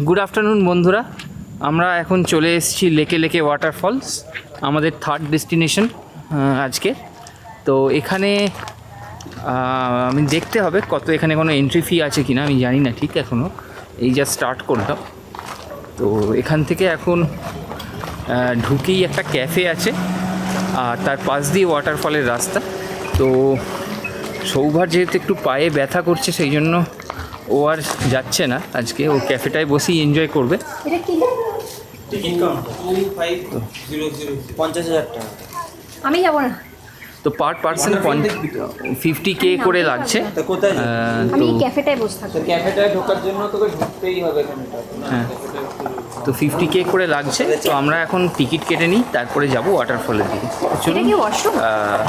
Good afternoon বন্ধুরা, আমরা এখন চলে এসেছি লেকে লেকে ওয়াটারফলস, আমাদের থার্ড ডেস্টিনেশন আজকে। তো এখানে আমি দেখতে হবে কত এখানে কোনো এন্ট্রি ফি আছে কিনা, আমি জানি না ঠিক এখনও, এই যা স্টার্ট করলাম। তো এখান থেকে এখন ঢুকেই একটা ক্যাফে আছে আর তার পাশ দিয়ে ওয়াটারফলের রাস্তা। তো সৌভার যেহেতু একটু পায়ে ব্যথা করছে সেই জন্য ও আর যাচ্ছে না, আজকে ও ক্যাফেটায় বসেই এনজয় করবে। আমি যাবো না। তো পার পার্সন 50K করে লাগছে। আমি ক্যাফেটায় বসে থাকবো। ক্যাফেটায় ঢোকার জন্য তোকে ঢুকতেই হবে এখানে। হ্যাঁ, তো 50K করে লাগছে। তো আমরা এখন টিকিট কেটে নিই, তারপরে যাব ওয়াটারফলের দিকে। চলুন,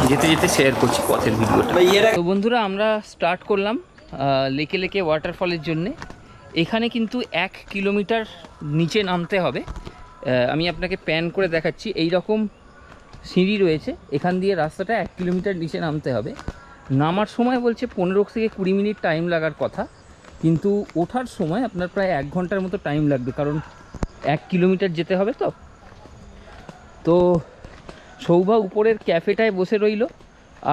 যেতে যেতে শেয়ার করছি পথের ভিডিওটা। তো বন্ধুরা, আমরা স্টার্ট করলাম লেকে লেকে ওয়াটারফলের জন্যে। এখানে কিন্তু 1 কিলোমিটার নিচে নামতে হবে। আমি আপনাকে প্যান করে দেখাচ্ছি, এই রকম সিঁড়ি রয়েছে, এখান দিয়ে রাস্তাটা 1 কিলোমিটার নিচে নামতে হবে। নামার সময় বলছে 15 থেকে 20 মিনিট টাইম লাগার কথা, কিন্তু ওঠার সময় আপনার প্রায় 1 ঘন্টার মতো টাইম লাগবে, কারণ 1 কিলোমিটার যেতে হবে। তো সৌভা উপরের ক্যাফেটায় বসে রইল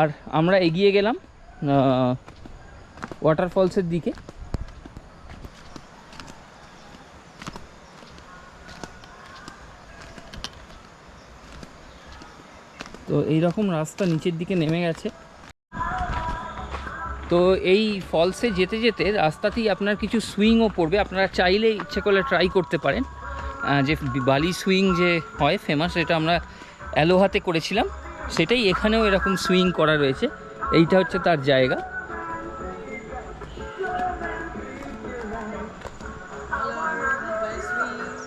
আর আমরা এগিয়ে গেলাম ওয়াটারফলসের দিকে। তো এইরকম রাস্তা নিচের দিকে নেমে গেছে। তো এই ফলসে যেতে যেতে রাস্তাতেই আপনার কিছু সুইংও পড়বে, আপনারা চাইলে ইচ্ছে করলে ট্রাই করতে পারেন। যে বালি সুইং যে হয় ফেমাস, এটা আমরা অ্যালোহাতে করেছিলাম, সেটাই এখানেও এরকম সুইং করা রয়েছে। এইটা হচ্ছে তার জায়গা।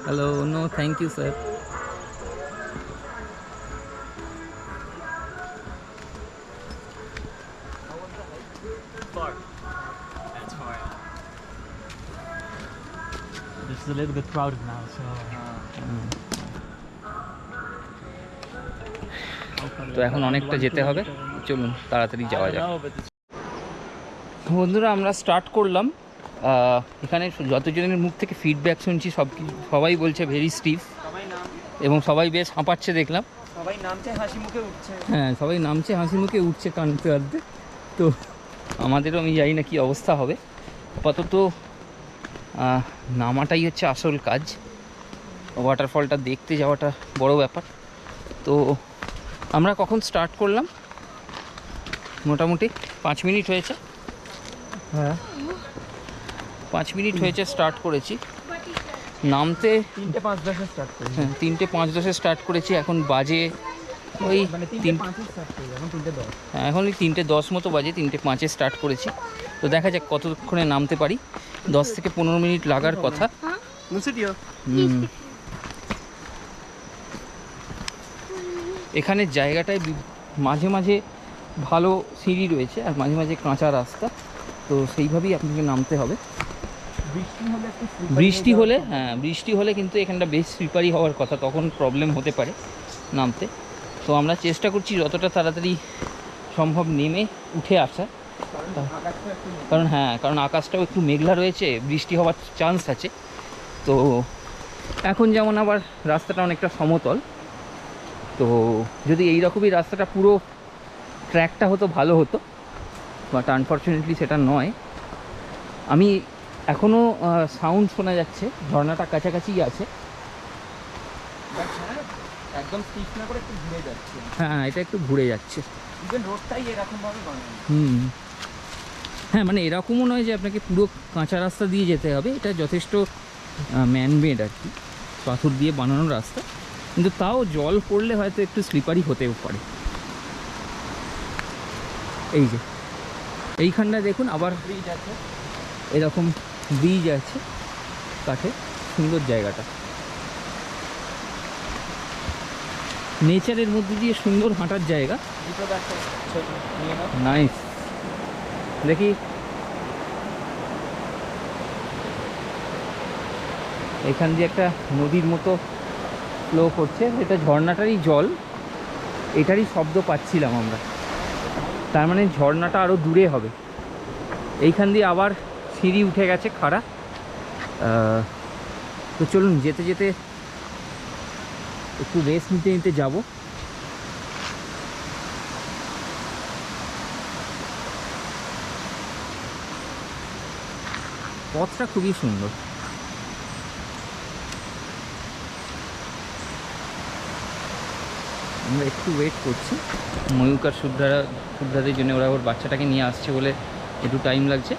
Hello, no thank you sir. This is a little bit crowded now, so. তো এখন অনেকটা যেতে হবে, চলুন তাড়াতাড়ি যাওয়া যাক। বন্ধুরা, আমরা স্টার্ট করলাম। এখানে যতজনের মুখ থেকে ফিডব্যাক শুনছি সবাই বলছে ভেরি স্টিফ, এবং সবাই বেশ হাঁপাচ্ছে দেখলাম। সবাই নামছে হাসি মুখে উঠছে। হ্যাঁ, সবাই নামছে হাসি মুখে উঠছে কানতে কানতে। তো আমাদেরও আমি জানি না কী অবস্থা হবে। আপাতত নামাটাই হচ্ছে আসল কাজ, ওয়াটারফলটা দেখতে যাওয়াটা বড় ব্যাপার। তো আমরা কখন স্টার্ট করলাম? মোটামুটি 5 মিনিট হয়েছে। হ্যাঁ, 5 মিনিট হয়েছে স্টার্ট করেছি। নামতে 3:05 স্টার্ট করি। হ্যাঁ, 3:05 স্টার্ট করেছি। এখন বাজে ওই মানে 3:05 স্টার্ট করি, এখন 3:10। হ্যাঁ, এখন ওই 3:10 মতো বাজে, 3:05 স্টার্ট করেছি। তো দেখা যাক কতক্ষণে নামতে পারি। 10 থেকে 15 মিনিট লাগার কথা। এখানে জায়গাটায় মাঝে মাঝে ভালো সিঁড়ি রয়েছে আর মাঝে মাঝে কাঁচা রাস্তা, তো সেইভাবেই আপনাকে নামতে হবে। বৃষ্টি হলে কিন্তু এখানটা বেশ স্লিপারি হওয়ার কথা, তখন প্রবলেম হতে পারে নামতে। তো আমরা চেষ্টা করছি যতটা তাড়াতাড়ি সম্ভব নেমে উঠে আসা, কারণ আকাশটাও একটু মেঘলা রয়েছে, বৃষ্টি হওয়ার চান্স আছে। তো এখন যেমন আবার রাস্তাটা অনেকটা সমতল, তো যদি এই রকমই রাস্তাটা পুরো ট্র্যাকটা হতো ভালো হতো, বাট আনফর্চুনেটলি সেটা নয়। আমি এখনও সাউন্ড শোনা যাচ্ছে, ঝর্ণাটা কাছাকাছিই আছে। একদম স্টিফ না করে একটু ঘুরে যাচ্ছে। হ্যাঁ, এটা একটু ঘুরে যাচ্ছে। ইভেন রোডটাই এরকমভাবে বানানো। হ্যাঁ, মানে এরকমও নয় যে আপনাকে পুরো কাঁচা রাস্তা দিয়ে যেতে হবে, এটা যথেষ্ট ম্যানমেড আর কি, পাথর দিয়ে বানানো রাস্তা, কিন্তু তাও জল পড়লে হয়তো একটু স্লিপারি হতেও পারে। এই যে এইখানটায় দেখুন আবার ব্রিজ আছে, এরকম ব্রিজ আছে কাঠে, সুন্দর জায়গাটা, নেচারের মধ্যে দিয়ে সুন্দর হাঁটার জায়গা। নাইস। দেখি এখান দিয়ে একটা নদীর মতো ফ্লো করছে, এটা ঝর্ণাটারই জল, এটারই শব্দ পাচ্ছিলাম আমরা, তার মানে ঝর্ণাটা আরও দূরে হবে। এইখান দিয়ে আবার সিঁড়ি উঠে গেছে খাড়া, তো চলুন যেতে যেতে একটু রেস্ট নিতে নিতে যাবো। পথটা খুবই সুন্দর। আমরা একটু ওয়েট করছি, ময়ূক আর শুদ্ধাদের জন্য। ওরা ওর বাচ্চাটাকে নিয়ে আসছে বলে একটু টাইম লাগছে,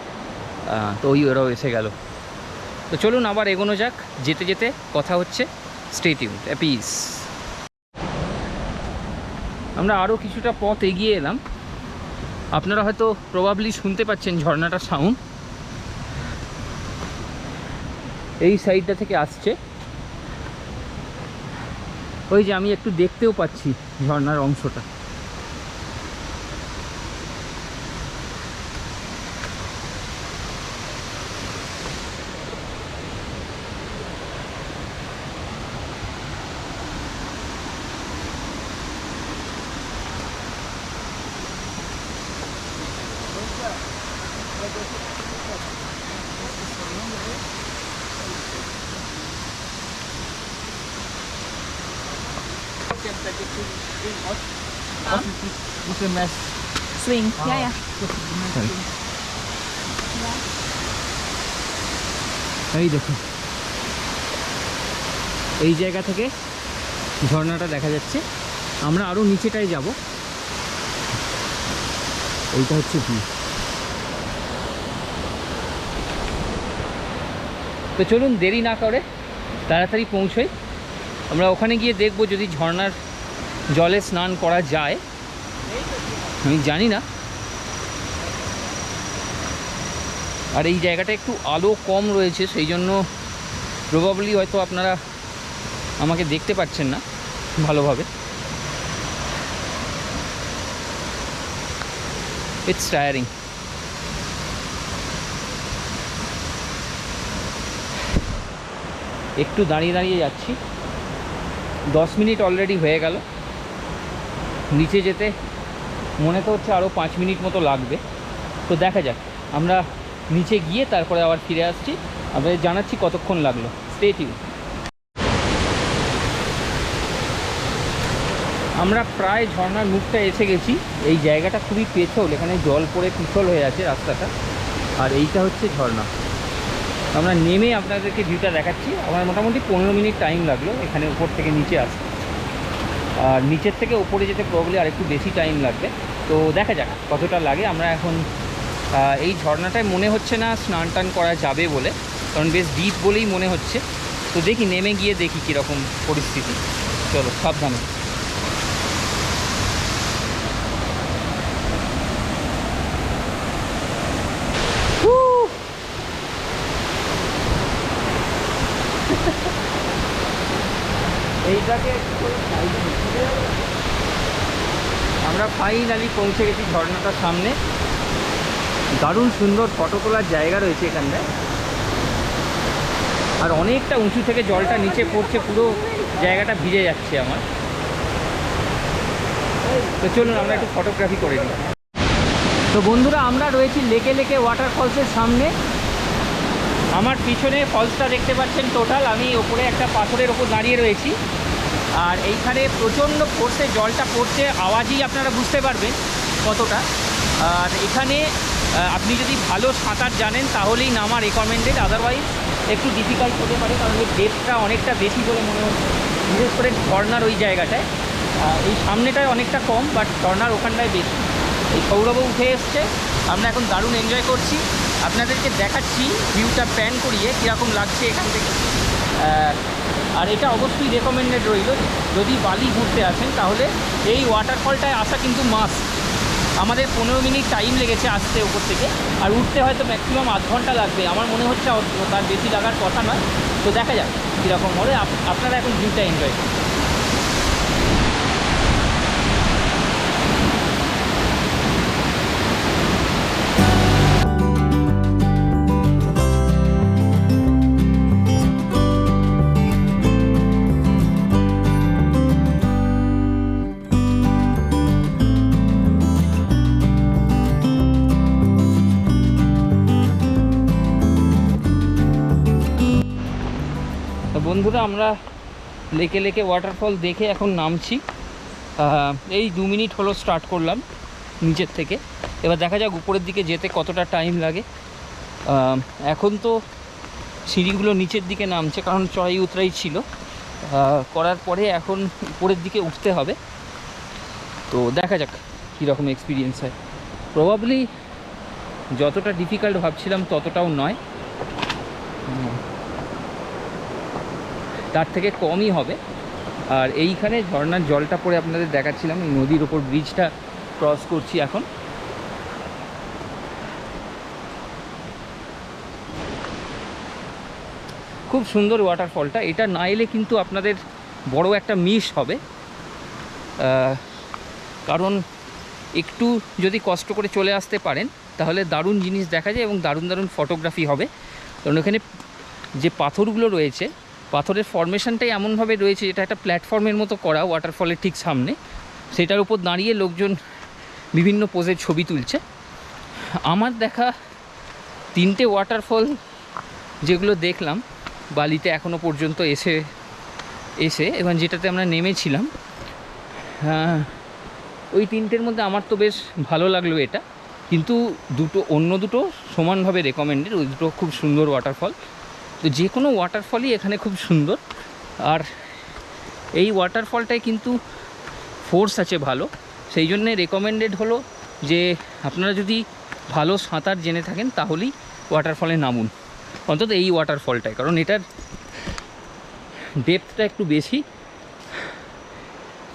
তো ওরাও এসে গেল। তো চলুন আবার এগোনো যাক, যেতে যেতে কথা হচ্ছে। Stay tuned, piece. আমরা আরও কিছুটা পথ এগিয়ে এলাম। আপনারা হয়তো প্রবাবলি শুনতে পাচ্ছেন ঝর্ণাটার সাউন্ড এই সাইডটা থেকে আসছে। ওই যে আমি একটু দেখতেও পাচ্ছি ঝর্ণার অংশটা। সুইং, এই দেখুন, এই জায়গা থেকে ঝর্ণাটা দেখা যাচ্ছে। আমরা আরও নিচেটায় যাব। এইটা হচ্ছে ভিউ। তো চলুন দেরি না করে তাড়াতাড়ি পৌঁছোই। আমরা ওখানে গিয়ে দেখব যদি ঝর্ণার জলে স্নান করা যায়। আমি জানি না। আর এই জায়গাটা একটু আলো কম রয়েছে, সেই জন্য প্রবাবলি হয়তো আপনারা আমাকে দেখতে পাচ্ছেন না ভালোভাবে। It's tiring. একটু দাঁড়িয়ে দাঁড়িয়ে যাচ্ছি। 10 মিনিট অলরেডি হয়ে গেল। নিচে যেতে মনে তো হচ্ছে আরও 5 মিনিট মতো লাগবে। তো দেখা যাক, আমরা নিচে গিয়ে তারপরে আবার ফিরে আসছি, আপনাদের জানাচ্ছি কতক্ষণ লাগলো। Stay tuned. আমরা প্রায় ঝর্ণার মুখটা এসে গেছি। এই জায়গাটা খুবই পেছল, এখানে জল পড়ে পিছল হয়ে আছে রাস্তাটা। আর এইটা হচ্ছে ঝর্ণা। আমরা নেমে আপনাদেরকে ভিউটা দেখাচ্ছি। আমার মোটামুটি 15 মিনিট টাইম লাগলো এখানে উপর থেকে নিচে আসতে। আর নিচের থেকে উপরে যেতে প্রবলেম আর একটু বেশি টাইম লাগবে। তো দেখা যাক কতটা লাগে। আমরা এখন এই ঝর্ণাটায় মনে হচ্ছে না স্নান টান করা যাবে বলে, কারণ বেশ ডিপ বলেই মনে হচ্ছে। তো দেখি, নেমে গিয়ে দেখি কীরকম পরিস্থিতি। চলো, সাবধানে। এইটাকে আমরা ফাইনালি পৌঁছে গেছি ঝর্ণাটার সামনে। দারুণ সুন্দর ফটো তোলার জায়গা রয়েছে এখানটায়। আর অনেকটা উঁচু থেকে জলটা নিচে পড়ছে, পুরো জায়গাটা ভিজে যাচ্ছে আমার। তো চলুন আমরা একটু ফটোগ্রাফি করে নিই। তো বন্ধুরা, আমরা রয়েছি লেকে লেকে ওয়াটারফলসের সামনে। আমার পিছনে ফলসটা দেখতে পাচ্ছেন টোটাল। আমি ওপরে একটা পাথরের ওপর দাঁড়িয়ে রয়েছি। আর এইখানে প্রচণ্ড ফোর্সে জলটা পড়ছে, আওয়াজই আপনারা বুঝতে পারবেন কতটা। আর এখানে আপনি যদি ভালো সাঁতার জানেন তাহলেই নামা রেকমেন্ডেড, আদারওয়াইজ একটু ডিফিকাল্ট হতে পারে, কারণ এর ডেপটা অনেকটা বেশি বলে মনে হচ্ছে, বিশেষ করে ঝর্নার ওই জায়গাটায়। এই সামনেটায় অনেকটা কম, বাট ঝর্নার ওখানটায় বেশি। এই সৌরভও উঠে এসছে, আমরা এখন দারুণ এনজয় করছি। আপনাদেরকে দেখাচ্ছি ভিউটা প্যান করিয়ে কীরকম লাগছে এখান থেকে। আর এটা অবশ্যই রেকমেন্ডেড রইল, যদি বালি ঘুরতে আসেন তাহলে এই ওয়াটারফলটায় আসা কিন্তু মাস্ট। আমাদের 15 মিনিট টাইম লেগেছে আসতে উপর থেকে, আর উঠতে হয়তো ম্যাক্সিমাম আধ ঘন্টা লাগবে। আমার মনে হচ্ছে তার বেশি লাগার কথা নয়। তো দেখা যাক কীরকম হবে। আপনারা এখন ভিউটা এনজয় করুন। তো বন্ধুরা আমরা লেকে লেকে ওয়াটারফল দেখে এখন নামছি। এই 2 মিনিট হলো স্টার্ট করলাম নিচের থেকে। এবার দেখা যাক উপরের দিকে যেতে কতটা টাইম লাগে। এখন তো সিঁড়িগুলো নিচের দিকে নামছে, কারণ চড়াই উতরাই ছিল করার পরে এখন উপরের দিকে উঠতে হবে। তো দেখা যাক কীরকম এক্সপিরিয়েন্স হয়। প্রবাবলি যতটা ডিফিকাল্ট ভাবছিলাম ততটাও নয়, তার থেকে কমই হবে। আর এইখানে ঝর্ণার জলটা পড়ে আপনাদের দেখাচ্ছিলাম, এই নদীর ওপর ব্রিজটা ক্রস করছি এখন। খুব সুন্দর ওয়াটারফলটা, এটা না এলে কিন্তু আপনাদের বড় একটা মিস হবে। কারণ একটু যদি কষ্ট করে চলে আসতে পারেন তাহলে দারুণ জিনিস দেখা যায় এবং দারুণ দারুণ ফটোগ্রাফি হবে। কারণ এখানে যে পাথরগুলো রয়েছে, পাথরের ফরমেশনটাই এমনভাবে রয়েছে যেটা একটা প্ল্যাটফর্মের মতো করা ওয়াটারফলের ঠিক সামনে, সেটার উপর দাঁড়িয়ে লোকজন বিভিন্ন পোজের ছবি তুলছে। আমার দেখা 3টে ওয়াটারফল যেগুলো দেখলাম বালিতে এখনও পর্যন্ত এসে এবং যেটাতে আমরা নেমেছিলাম, ওই 3টের মধ্যে আমার তো বেশ ভালো লাগলো এটা। কিন্তু অন্য দুটো সমানভাবে রেকমেন্ডেড, ওই দুটো খুব সুন্দর ওয়াটারফল। তো যে কোনো ওয়াটারফলই এখানে খুব সুন্দর। আর এই ওয়াটারফলটায় কিন্তু ফোর্স আছে ভালো, সেই জন্যে রেকমেন্ডেড হলো যে আপনারা যদি ভালো সাঁতার জেনে থাকেন তাহলেই ওয়াটারফলে নামুন, অন্তত এই ওয়াটারফলটায়। কারণ এটার ডেপথটা একটু বেশি,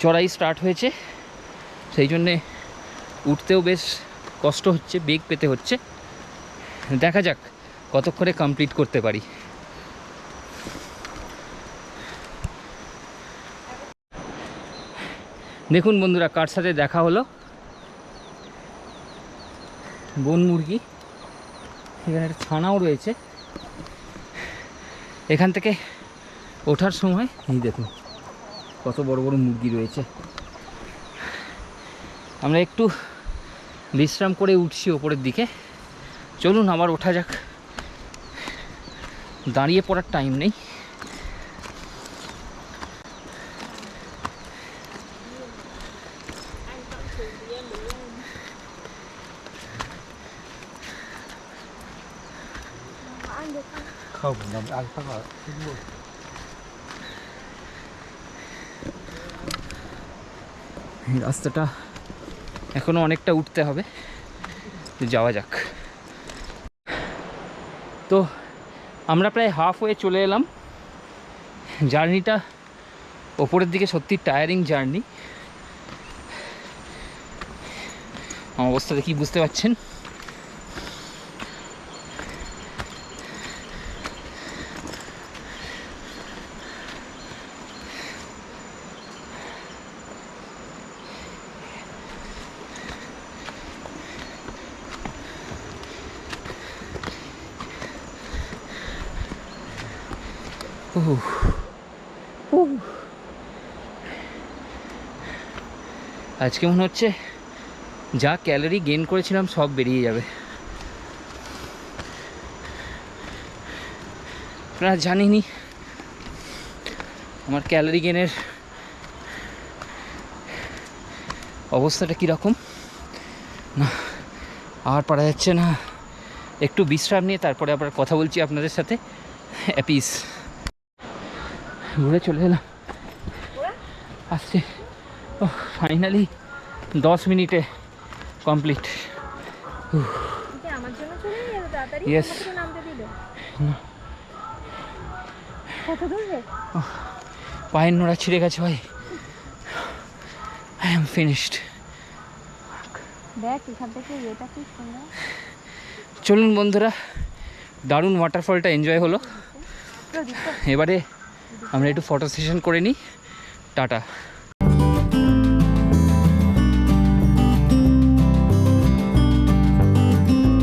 চড়াই স্টার্ট হয়েছে, সেই জন্যে উঠতেও বেশ কষ্ট হচ্ছে, বেগ পেতে হচ্ছে। দেখা যাক কতক্ষণে কমপ্লিট করতে পারি। দেখুন বন্ধুরা, কার সাথে দেখা হলো, বন মুরগি। এখানে একটা ছানাও রয়েছে। এখান থেকে ওঠার সময় এই দেখুন কত বড় বড় মুরগি রয়েছে। আমরা একটু বিশ্রাম করে উঠছি ওপরের দিকে। চলুন আবার ওঠা যাক, দাঁড়িয়ে পড়ার টাইম নেই। এই রাস্তাটা এখনও অনেকটা উঠতে হবে, যাওয়া যাক। তো আমরা প্রায় হাফ ওয়ে চলে এলাম। জার্নিটা ওপরের দিকে সত্যি টায়ারিং জার্নি। আমার অবস্থা দেখি বুঝতে পারছেন। আজকে মনে হচ্ছে যা ক্যালোরি গেইন করেছিলাম সব বেরিয়ে যাবে। আপনারা জানেনই আমার ক্যালোরি গেইনের অবস্থাটা কীরকম। না আর পারা যাচ্ছে না, একটু বিশ্রাম নিয়ে তারপরে আবার কথা বলছি আপনাদের সাথে। অ্যাপিস ঘুরে চলে এলাম আসছে। ও ফাইনালি 10 মিনিটে কমপ্লিট। ইয়েস, পায়ের নোড়া ছিঁড়ে গেছে ভাই। I am finished. চলুন বন্ধুরা, দারুণ ওয়াটারফলটা এনজয় হলো। এবারে আমরা একটু ফটো সেশন করে নিই। টাটা।